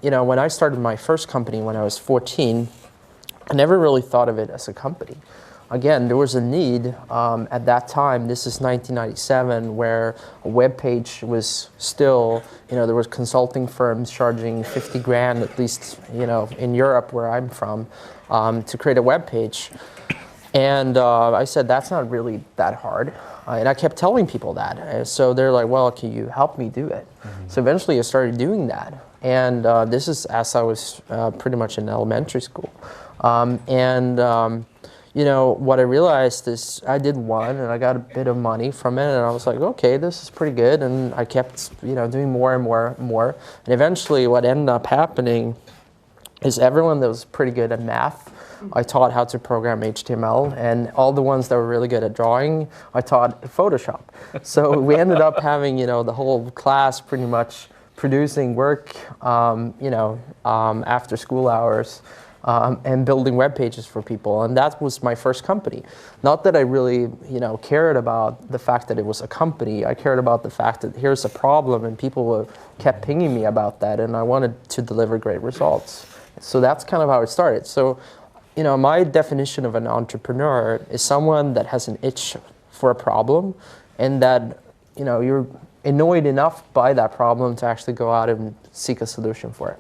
when I started my first company when I was 14, I never really thought of it as a company. Again, there was a need at that time. This is 1997, where a web page was still, there was consulting firms charging 50 grand, at least, in Europe where I'm from, to create a web page. And I said, that's not really that hard. And I kept telling people that. So they're like, well, can you help me do it? Mm-hmm. So eventually I started doing that. And this is as I was pretty much in elementary school. What I realized is I did one and I got a bit of money from it, and I was like, okay, this is pretty good. And I kept, doing more and more and more. And eventually what ended up happening is everyone that was pretty good at math, I taught how to program HTML, and all the ones that were really good at drawing, I taught Photoshop. So we ended up having, the whole class pretty much producing work, after school hours. And building web pages for people, and that was my first company. Not that I really, cared about the fact that it was a company. I cared about the fact that here's a problem, and people kept pinging me about that, and I wanted to deliver great results. So that's kind of how it started. So, my definition of an entrepreneur is someone that has an itch for a problem, and that, you're annoyed enough by that problem to actually go out and seek a solution for it.